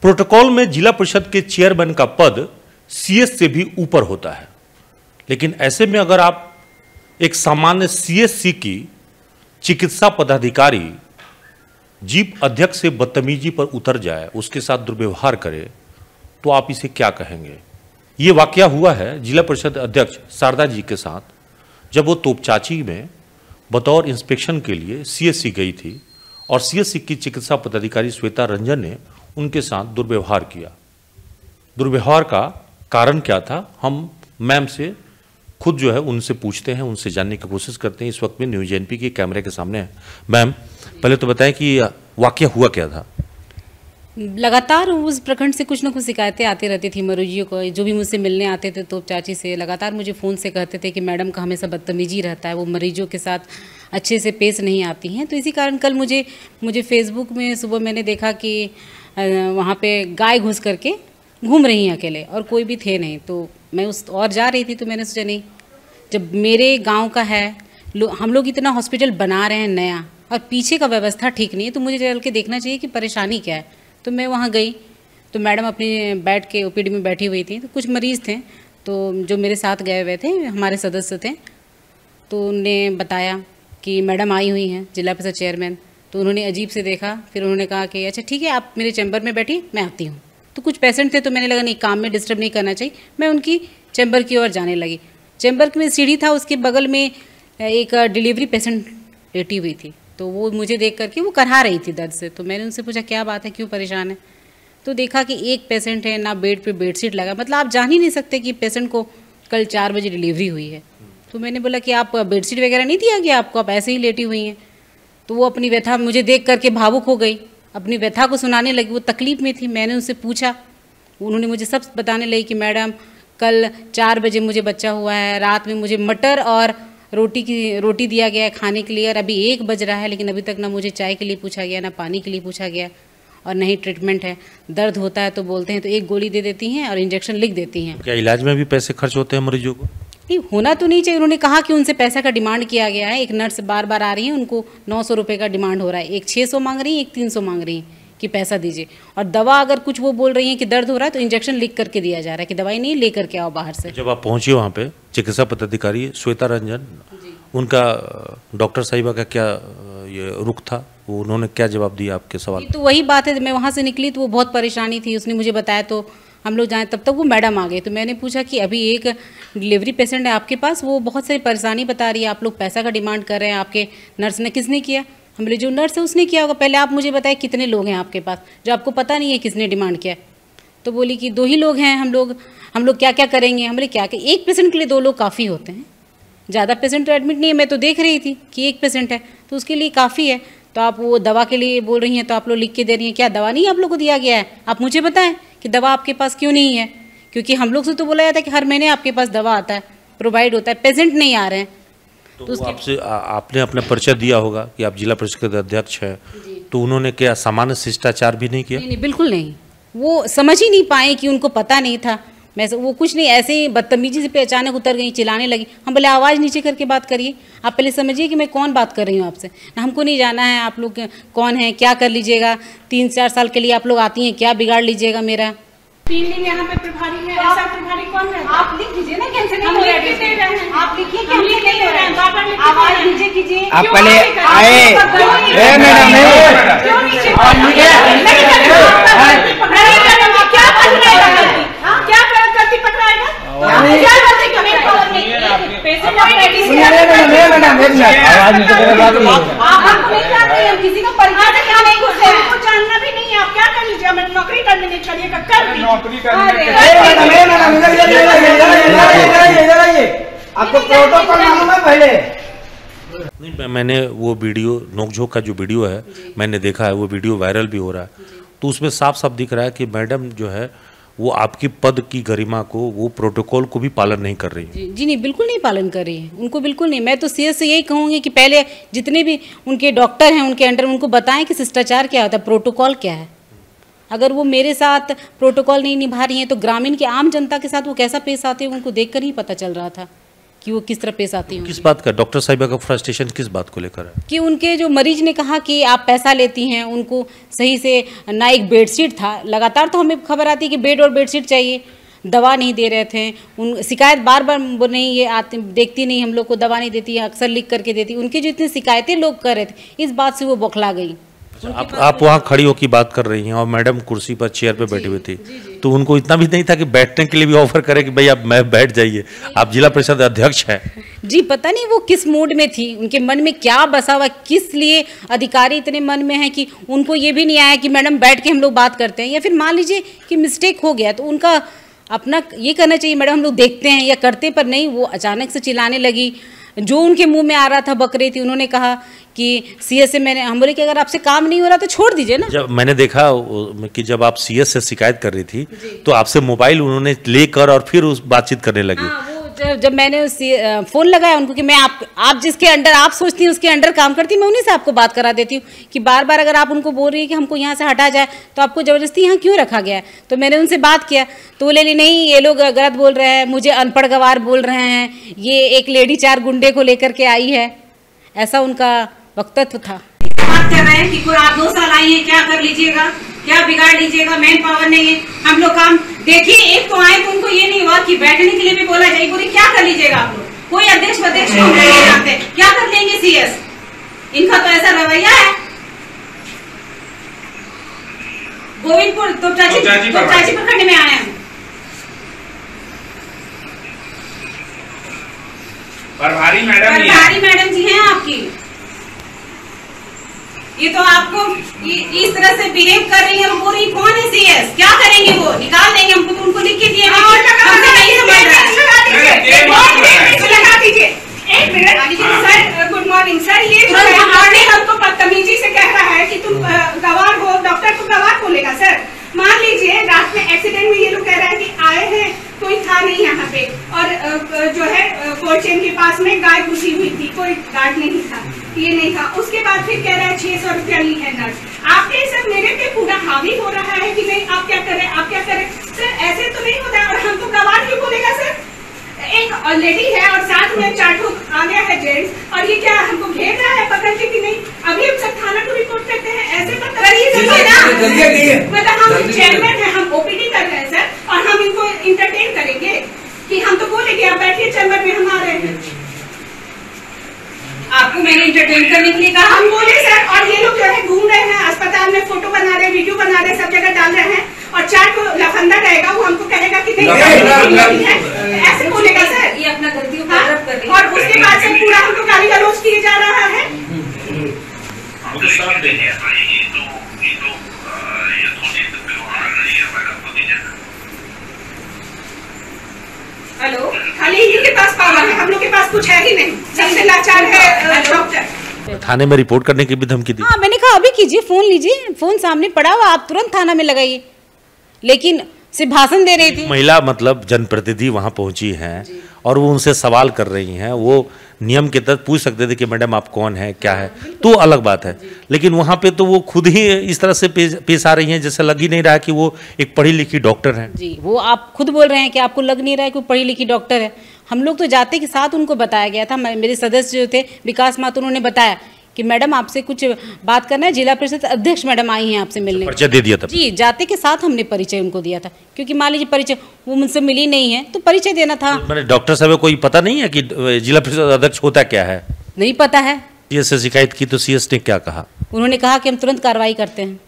Protocol में जिला परिषद के चेयरमैन का पद सीएस से भी ऊपर होता है, लेकिन ऐसे में अगर आप एक सामान्य सीएससी की चिकित्सा पदाधिकारी जीप अध्यक्ष से बदतमीजी पर उतर जाए, उसके साथ दुर्व्यवहार करे, तो आप इसे क्या कहेंगे? ये वाकया हुआ है जिला परिषद अध्यक्ष शारदा जी के साथ, जब वो तोपचाची में बतौर इंस्पेक्शन के लिए सीएससी गई थी और सीएससी की चिकित्सा पदाधिकारी श्वेता रंजन ने उनके साथ दुर्व्यवहार किया। दुर्व्यवहार का कारण क्या था, हम मैम से खुद जो है उनसे पूछते हैं, उनसे जानने की कोशिश करते हैं। इस वक्त में न्यूज एनपी के कैमरे के सामने है। मैम, पहले तो बताएं कि वाकया हुआ क्या था? लगातार उस प्रखंड से कुछ ना कुछ शिकायतें आती रहती थी मरीजों को। जो भी मुझसे मिलने आते थे तो चाची से लगातार मुझे फ़ोन से कहते थे कि मैडम का हमेशा बदतमीजी रहता है, वो मरीजों के साथ अच्छे से पेश नहीं आती हैं। तो इसी कारण कल मुझे फेसबुक में सुबह मैंने देखा कि वहाँ पे गाय घुस करके घूम रही हैं अकेले, और कोई भी थे नहीं। तो मैं उस और जा रही थी, तो मैंने सोचा नहीं, जब मेरे गाँव का है, हम लोग इतना हॉस्पिटल बना रहे हैं नया, और पीछे का व्यवस्था ठीक नहीं है, तो मुझे चल के देखना चाहिए कि परेशानी क्या है। तो मैं वहाँ गई, तो मैडम अपनी बैठ के ओपीडी में बैठी हुई थी। तो कुछ मरीज़ थे, तो जो मेरे साथ गए हुए थे, हमारे सदस्य थे, तो उन्होंने बताया कि मैडम आई हुई हैं, जिला परिषद चेयरमैन। तो उन्होंने अजीब से देखा, फिर उन्होंने कहा कि अच्छा ठीक है, आप मेरे चैम्बर में बैठिए, मैं आती हूँ। तो कुछ पेशेंट थे, तो मैंने लगा नहीं, काम में डिस्टर्ब नहीं करना चाहिए, मैं उनकी चैम्बर की ओर जाने लगी। चैम्बर में सीढ़ी था, उसके बगल में एक डिलीवरी पेशेंट लेटी हुई थी। तो वो मुझे देख करके वो करहा रही थी दर्द से। तो मैंने उनसे पूछा क्या बात है, क्यों परेशान है? तो देखा कि एक पेशेंट है, ना बेड पे बेडशीट लगा, मतलब आप जान ही नहीं सकते कि पेशेंट को कल 4 बजे डिलीवरी हुई है। तो मैंने बोला कि आप बेडशीट वगैरह नहीं दिया गया आपको, आप ऐसे ही लेटी हुई हैं। तो वो अपनी व्यथा मुझे देख करके भावुक हो गई, अपनी व्यथा को सुनाने लगी, वो तकलीफ में थी। मैंने उनसे पूछा, उन्होंने मुझे सब बताने लगी कि मैडम कल 4 बजे मुझे बच्चा हुआ है, रात में मुझे मटर और रोटी दिया गया है खाने के लिए, और अभी 1 बज रहा है, लेकिन अभी तक ना मुझे चाय के लिए पूछा गया, ना पानी के लिए पूछा गया, और नहीं ट्रीटमेंट है। दर्द होता है तो बोलते हैं तो एक गोली दे देती हैं और इंजेक्शन लिख देती हैं। क्या इलाज में भी पैसे खर्च होते हैं मरीजों को? नहीं, होना तो नहीं चाहिए। उन्होंने कहा कि उनसे पैसा का डिमांड किया गया है। एक नर्स बार बार आ रही है, उनको 900 रुपये का डिमांड हो रहा है, एक 600 मांग रही है, एक 300 मांग रही है कि पैसा दीजिए। और दवा अगर कुछ वो बोल रही हैं कि दर्द हो रहा है, तो इंजेक्शन लिख करके दिया जा रहा है कि दवाई नहीं, ले करके आओ बाहर से। जब आप पहुंची वहाँ पे, चिकित्सा पदाधिकारी श्वेता रंजन, उनका डॉक्टर साहिबा का क्या ये रुख था, वो उन्होंने क्या जवाब दिया आपके सवाल? तो वही बात है, मैं वहाँ से निकली तो वो बहुत परेशानी थी, उसने मुझे बताया। तो हम लोग जाए तब तक वो मैडम आ गए। तो मैंने पूछा कि अभी एक डिलीवरी पेशेंट है आपके पास, वो बहुत सारी परेशानी बता रही है, आप लोग पैसा का डिमांड कर रहे हैं, आपके नर्स ने किसने किया? हम बोले जो नर्स है उसने किया होगा। पहले आप मुझे बताएं कितने लोग हैं आपके पास, जो आपको पता नहीं है किसने डिमांड किया? तो बोली कि 2 ही लोग हैं, हम लोग क्या क्या करेंगे? हम बोले क्या, एक पेशेंट के लिए 2 लोग काफ़ी होते हैं, ज़्यादा पेशेंट तो एडमिट नहीं है। मैं तो देख रही थी कि एक पेशेंट है, तो उसके लिए काफ़ी है। तो आप वो दवा के लिए बोल रही हैं, तो आप लोग लिख के दे रही हैं, क्या दवा नहीं आप लोग को दिया गया है? आप मुझे बताएं कि दवा आपके पास क्यों नहीं है? क्योंकि हम लोग से तो बोला जाता है कि हर महीने आपके पास दवा आता है, प्रोवाइड होता है, पेशेंट नहीं आ रहे हैं। तो आपसे आपने अपना परिचय दिया होगा कि आप जिला परिषद अध्यक्ष हैं, तो उन्होंने क्या सामान्य शिष्टाचार भी नहीं किया? नहीं, बिल्कुल नहीं। वो समझ ही नहीं पाए कि उनको पता नहीं था। वो कुछ नहीं, ऐसे ही बदतमीजी से पे अचानक उतर गई, चिल्लाने लगी। हम बोले आवाज़ नीचे करके बात करिए, आप पहले समझिए कि मैं कौन बात कर रही हूँ आपसे। ना हमको नहीं जाना है आप लोग कौन हैं, क्या कर लीजिएगा, 3-4 साल के लिए आप लोग आती हैं, क्या बिगाड़ लीजिएगा मेरा? 3 दिन यहाँ पे प्रभारी है, ऐसा प्रभारी कौन है? आप लिख दीजिए ना, कैंसिल नहीं हो रहा है, आप लिखिए कि हम लिख नहीं हो रहे हैं, आवाज नीचे कीजिए। आप पहले आए किसी का परिचय नहीं, हमको जानना भी नहीं है, आप क्या कर लीजिए, हमें नौकरी टर्मिनेट करिए, कर नौकरी आपको प्रोटोकॉल मालूम है पहले? नहीं, मैंने वो वीडियो नोकझोंक का जो वीडियो है मैंने देखा है, वो वीडियो वायरल भी हो रहा है। तो उसमें साफ साफ दिख रहा है कि मैडम जो है वो आपकी पद की गरिमा को, वो प्रोटोकॉल को भी पालन नहीं कर रही है। जी नहीं, बिल्कुल नहीं पालन कर रही है, उनको बिल्कुल नहीं। मैं तो सीएस से यही कहूँगी कि पहले जितने भी उनके डॉक्टर हैं उनके अंडर, उनको बताएं कि शिष्टाचार क्या होता है, प्रोटोकॉल क्या है। अगर वो मेरे साथ प्रोटोकॉल नहीं निभा रही हैं, तो ग्रामीण की आम जनता के साथ वो कैसा पेश आते हैं उनको देखकर ही पता चल रहा था कि वो किस तरह पेश आती हूँ। किस बात का डॉक्टर साहिबा का फ्रस्ट्रेशन किस बात को लेकर है? कि उनके जो मरीज ने कहा कि आप पैसा लेती हैं, उनको सही से ना एक बेडशीट था, लगातार तो हमें खबर आती है कि बेड और बेडशीट चाहिए, दवा नहीं दे रहे थे। उन शिकायत बार बार वो नहीं, ये आते देखती नहीं हम लोग को, दवा नहीं देती है, अक्सर लिख करके देती। उनकी जो इतनी शिकायतें लोग कर रहे थे, इस बात से वो बौखला गई। आप वहाँ खड़ी होकर बात कर रही हैं और मैडम कुर्सी पर चेयर पे बैठी हुई थी, तो उनको इतना भी नहीं था कि बैठने के लिए भी ऑफर करे कि भाई आप मैं बैठ जाइए, आप जिला परिषद अध्यक्ष हैं। जी पता नहीं वो किस मूड में थी, उनके मन में क्या बसा हुआ, किस लिए अधिकारी इतने मन में है कि उनको ये भी नहीं आया कि मैडम बैठ के हम लोग बात करते हैं। या फिर मान लीजिए कि मिस्टेक हो गया तो उनका अपना ये करना चाहिए, मैडम हम लोग देखते हैं या करते, पर नहीं, वो अचानक से चिल्लाने लगी। जो उनके मुंह में आ रहा था बक रही थी। उन्होंने कहा कि सीएस से मैंने, हम बोले कि अगर आपसे काम नहीं हो रहा तो छोड़ दीजिए ना। जब मैंने देखा कि जब आप सीएस से शिकायत कर रही थी तो आपसे मोबाइल उन्होंने लेकर और फिर उस बातचीत करने लगी। जब मैंने फ़ोन लगाया उनको कि मैं आप जिसके अंडर आप सोचती हैं उसके अंडर काम करती, मैं उन्हीं से आपको बात करा देती हूँ कि बार बार अगर आप उनको बोल रही है कि हमको यहाँ से हटा जाए तो आपको ज़बरदस्ती यहाँ क्यों रखा गया है। तो मैंने उनसे बात किया तो बोले नहीं ये लोग गलत बोल रहे हैं, मुझे अनपढ़ गवार बोल रहे हैं, ये एक लेडी 4 गुंडे को लेकर के आई है, ऐसा उनका वक्तव्य था। बात कर रहे हैं कि कोई आप 2 साल आई है, क्या कर लीजिएगा, क्या बिगाड़ लीजिएगा, मैन पावर नहीं है, हम लोग काम देखिए। एक तो आए तो उनको ये नहीं हुआ कि बैठने के लिए भी बोला जाए, बोले क्या कर लीजिएगा आप लोग, कोई अध्यक्ष को हम नहीं जानते, क्या कर लेंगे सीएस, इनका तो ऐसा रवैया है। गोविंदपुर तो चाची प्रखंड में आए हैं। प्रभारी मैडम जी हैं आपकी, ये तो आपको इस तरह से बिहेव कर रही है, वो बोल रही कौन है सीएस, क्या करेंगे, वो निकाल देंगे हमको, तो उनको लिख के दिए लगा दीजिए। एक minute sir, good morning sir, ये हमको बदतमीजी से कह रहा है कि तुम गवार हो, डॉक्टर को गवार बोलेगा सर। मान लीजिए रात में एक्सीडेंट में ये लोग कह रहे हैं कि आए हैं, कोई था नहीं यहाँ पे, और जो है कोल्ड चेन के पास में गाय घुसी हुई थी, कोई गार्ड नहीं था, ये नहीं था। उसके बाद फिर कह रहा है 600 रुपया ली है नर्स। आपके सर मेरे पे पूरा हावी हो रहा है कि नहीं, आप क्या करें, आप क्या करें सर, ऐसे तो नहीं होता है। और हमको गवार क्यों बोलेगा सर, एक लेडी है और साथ में 4 लोग आ गया है जेंट्स, और ये क्या हमको घेर रहा है पकड़ के कि नहीं, अभी हम सब थाना को रिपोर्ट करते हैं, ऐसे मत करिए ना। मतलब हम चेयरमैन है, हम ओपीडी कर रहे हैं सर, और हम इनको इंटरटेन करेंगे कि हम तो बोलेंगे आप बैठिए चैम्बर में, हम आ रहे हैं। आपको मैंने इंटरटेन करने के लिए कहा, हम बोले सर, और ये लोग जो है घूम रहे हैं अस्पताल में, फोटो बना रहे हैं, वीडियो बना रहे हैं, सब जगह डाल रहे हैं, और 4 को लफंदा रहेगा, वो हमको कहेगा कि नहीं ऐसे बोलेगा सर, ये अपना गलतियों को रद्द कर देगा। और उसके बाद से पूरा हमको गाली गलौज किए जा रहा है। हेलो, खाली इन्हीं के पास पावर है, हम लोग के पास कुछ है ही नहीं, सबसे लाचार है डॉक्टर। थाने में रिपोर्ट करने की भी धमकी दी। हाँ मैंने कहा अभी कीजिए, फोन लीजिए, फोन सामने पड़ा हुआ, आप तुरंत थाना में लगाइए, लेकिन सिर्फ भाषण दे रही थी। महिला मतलब जनप्रतिनिधि वहां पहुंची हैं और वो उनसे सवाल कर रही हैं, वो नियम के तहत पूछ सकते थे कि मैडम आप कौन है, क्या है, तो अलग बात है। लेकिन वहां पे तो वो खुद ही इस तरह से पेश आ रही हैं जैसे लग ही नहीं रहा कि वो एक पढ़ी लिखी डॉक्टर हैं। जी, वो आप खुद बोल रहे हैं कि आपको लग नहीं रहा है कि वो पढ़ी लिखी डॉक्टर है। हम लोग तो जाते के साथ उनको बताया गया था, मेरे सदस्य जो थे विकास मातो, उन्होंने बताया कि मैडम आपसे कुछ बात करना है, जिला परिषद अध्यक्ष मैडम आई हैं आपसे मिलने। परिचय दे दिया था? जी, जाते के साथ हमने परिचय उनको दिया था, क्योंकि मान लीजिए परिचय वो मुझसे मिली नहीं है तो परिचय देना था। मैंने डॉक्टर साहब को कोई पता नहीं है कि जिला परिषद अध्यक्ष होता क्या है? नहीं पता है। सीएस से शिकायत की तो सीएस ने क्या कहा? उन्होंने कहा कि हम तुरंत कार्रवाई करते हैं,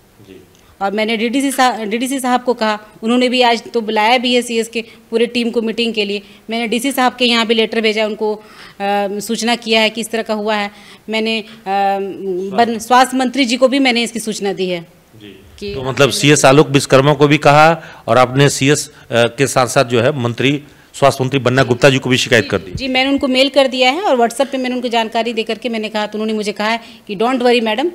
और मैंने डीडीसी साहब को कहा, उन्होंने भी आज तो बुलाया भी है सीएस के पूरे टीम को मीटिंग के लिए। मैंने डीसी साहब के यहाँ भी लेटर भेजा, उनको सूचना किया है कि इस तरह का हुआ है। मैंने स्वास्थ्य मंत्री जी को भी मैंने इसकी सूचना दी है कि तो मतलब सीएस आलोक विश्वकर्मा को भी कहा, और आपने सीएस के साथ साथ जो है मंत्री स्वास्थ्य मंत्री बन्ना गुप्ता जी को भी शिकायत कर दी? जी, मैंने उनको मेल कर दिया है और व्हाट्सएप पे मैंने उनको जानकारी दे करके मैंने कहा, तो उन्होंने मुझे कहा है कि डोंट वरी मैडम,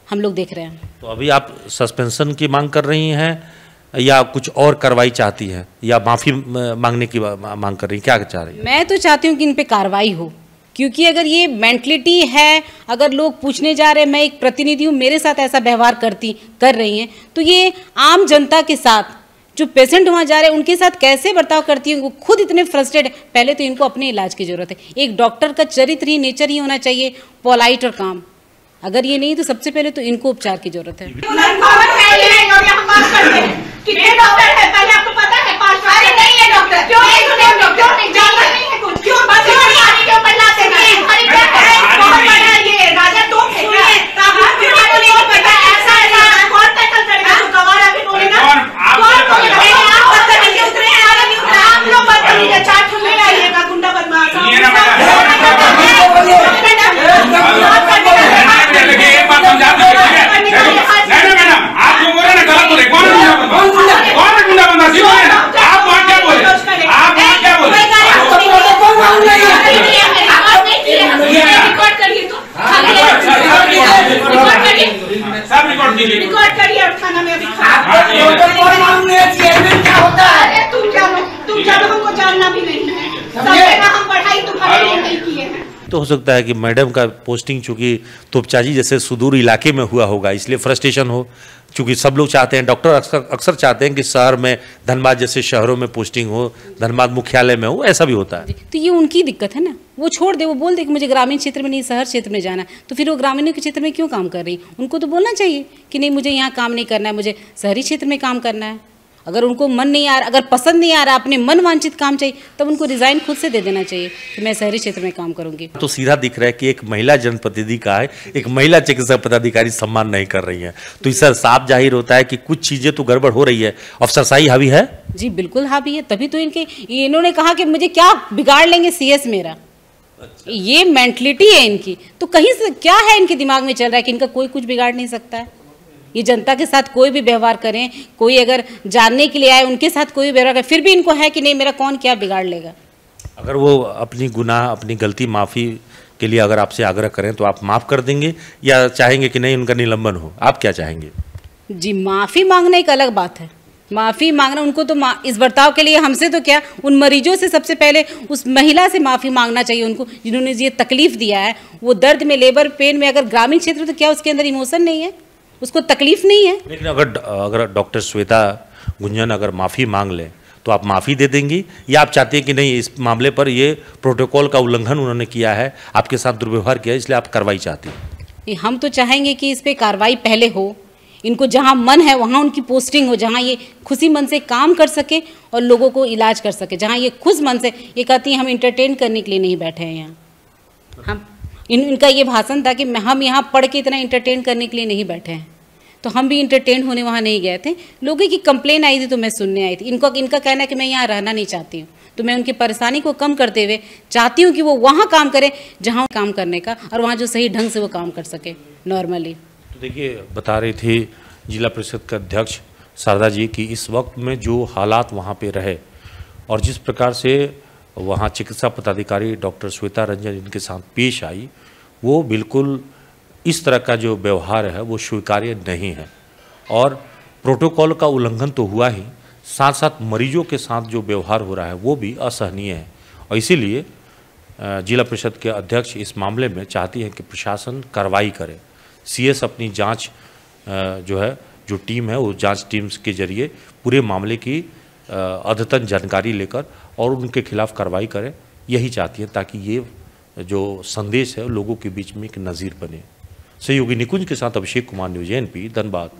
हम लोग देख रहे हैं। तो अभी आप सस्पेंशन की मांग कर रही हैं या कुछ और कार्रवाई चाहती हैं, या माफ़ी मांगने की मांग कर रही हैं, क्या चाह रही हैं? मैं तो चाहती हूँ कि इन पे कार्रवाई हो, क्योंकि अगर ये मेंटलिटी है, अगर लोग पूछने जा रहे हैं, मैं एक प्रतिनिधि हूँ, मेरे साथ ऐसा व्यवहार कर रही हैं, तो ये आम जनता के साथ जो पेशेंट वहाँ जा रहे हैं उनके साथ कैसे बर्ताव करती है, वो खुद इतने फ्रस्ट्रेट है। पहले तो इनको अपने इलाज की जरूरत है। एक डॉक्टर का चरित्र ही, नेचर ही होना चाहिए पोलाइट और काम। अगर ये नहीं तो सबसे पहले तो इनको उपचार की जरूरत है। कितने डॉक्टर है पहले आपको पता है? अरे नहीं है डॉक्टर, क्यों नहीं जानना नहीं है कुछ, क्यों बस पानी के ऊपर लाते हैं? बहुत बड़ा ये राजा तो है क्या? नहीं पता ऐसा है, कौन टैकल करेगा? तो गवार अभी बोलेगा, कौन बोलेगा? आप बदतमीजी उतरे हैं, आप लोग बदतमीजी चाट खुले आइएगा, गुंडा बदमाश। रिकॉर्ड करिए और थाना में अभी क्या होता है? तुम जानो, हमको जानना भी नहीं है। सबसे हम पढ़ाई तुम्हारे लिए नहीं किए हैं। तो हो सकता है कि मैडम का पोस्टिंग चूंकि तोपचाजी जैसे सुदूर इलाके में हुआ होगा, इसलिए फ्रस्ट्रेशन हो। चूंकि सब लोग चाहते हैं, डॉक्टर अक्सर चाहते हैं कि शहर में, धनबाद जैसे शहरों में पोस्टिंग हो, धनबाद मुख्यालय में हो, ऐसा भी होता है। तो ये उनकी दिक्कत है ना, वो छोड़ दे, वो बोल दे कि मुझे ग्रामीण क्षेत्र में नहीं शहर क्षेत्र में जाना है। तो फिर वो ग्रामीण के क्षेत्र में क्यों काम कर रही? उनको तो बोलना चाहिए कि नहीं मुझे यहाँ काम नहीं करना है, मुझे शहरी क्षेत्र में काम करना है। अगर उनको मन नहीं आ रहा, अगर पसंद नहीं आ रहा, अपने मन वांछित काम चाहिए, तब उनको रिजाइन खुद से दे देना चाहिए कि मैं शहरी क्षेत्र में काम करूंगी। तो सीधा दिख रहा है कि एक महिला जनप्रतिनिधि का है, एक महिला चिकित्सा पदाधिकारी सम्मान नहीं कर रही है। तो इससे साफ जाहिर होता है कि कुछ चीजें तो गड़बड़ हो रही है। अफसरशाही हावी है जी, बिल्कुल हावी है। तभी तो इन्होंने कहा कि मुझे क्या बिगाड़ लेंगे सीएस मेरा। ये मेंटलिटी है इनकी। तो कहीं से क्या है इनके दिमाग में चल रहा है कि इनका कोई कुछ बिगाड़ नहीं सकता है। ये जनता के साथ कोई भी व्यवहार करें, कोई अगर जानने के लिए आए उनके साथ कोई भी व्यवहार करें, फिर भी इनको है कि नहीं मेरा कौन क्या बिगाड़ लेगा। अगर वो अपनी गुनाह, अपनी गलती माफ़ी के लिए अगर आपसे आग्रह करें तो आप माफ़ कर देंगे या चाहेंगे कि नहीं उनका निलंबन हो? आप क्या चाहेंगे? जी, माफ़ी मांगना एक अलग बात है। माफ़ी मांगना उनको तो इस बर्ताव के लिए हमसे तो क्या, उन मरीजों से सबसे पहले उस महिला से माफ़ी मांगना चाहिए उनको, जिन्होंने ये तकलीफ़ दिया है। वो दर्द में, लेबर पेन में, अगर ग्रामीण क्षेत्र तो क्या उसके अंदर इमोशन नहीं है, उसको तकलीफ नहीं है। लेकिन अगर डॉक्टर श्वेता गुंजन अगर माफ़ी मांग लें तो आप माफ़ी दे देंगी, या आप चाहते हैं कि नहीं इस मामले पर ये प्रोटोकॉल का उल्लंघन उन्होंने किया है, आपके साथ दुर्व्यवहार किया, इसलिए आप कार्रवाई चाहती हैं? हम तो चाहेंगे कि इस पर कार्रवाई पहले हो। इनको जहाँ मन है वहाँ उनकी पोस्टिंग हो, जहाँ ये खुशी मन से काम कर सके और लोगों को इलाज कर सके। जहाँ ये खुश मन से, ये कहती हैं हम इंटरटेन करने के लिए नहीं बैठे हैं यहाँ। हम इनका ये भाषण था कि हम यहाँ पढ़ के इतना इंटरटेन करने के लिए नहीं बैठे हैं। तो हम भी इंटरटेन होने वहाँ नहीं गए थे। लोगों की कंप्लेन आई थी तो मैं सुनने आई थी। इनका कहना है कि मैं यहाँ रहना नहीं चाहती हूँ। तो मैं उनकी परेशानी को कम करते हुए चाहती हूँ कि वो वहाँ काम करें जहाँ काम करने का, और वहाँ जो सही ढंग से वो काम कर सके नॉर्मली। तो देखिए, बता रही थी जिला परिषद के अध्यक्ष शारदा जी कि इस वक्त में जो हालात वहाँ पे रहे और जिस प्रकार से वहाँ चिकित्सा पदाधिकारी डॉक्टर श्वेता रंजन इनके साथ पेश आई, वो बिल्कुल इस तरह का जो व्यवहार है वो स्वीकार्य नहीं है। और प्रोटोकॉल का उल्लंघन तो हुआ ही, साथ साथ मरीजों के साथ जो व्यवहार हो रहा है वो भी असहनीय है। और इसीलिए जिला परिषद के अध्यक्ष इस मामले में चाहती हैं कि प्रशासन कार्रवाई करे। सीएस अपनी जांच जो टीम है वो जांच टीम्स के जरिए पूरे मामले की अद्यतन जानकारी लेकर और उनके खिलाफ कार्रवाई करें, यही चाहती है, ताकि ये जो संदेश है लोगों के बीच में एक नज़ीर बने। सहयोगी निकुंज के साथ अभिषेक कुमार, न्यूज़ एनपी, धनबाद।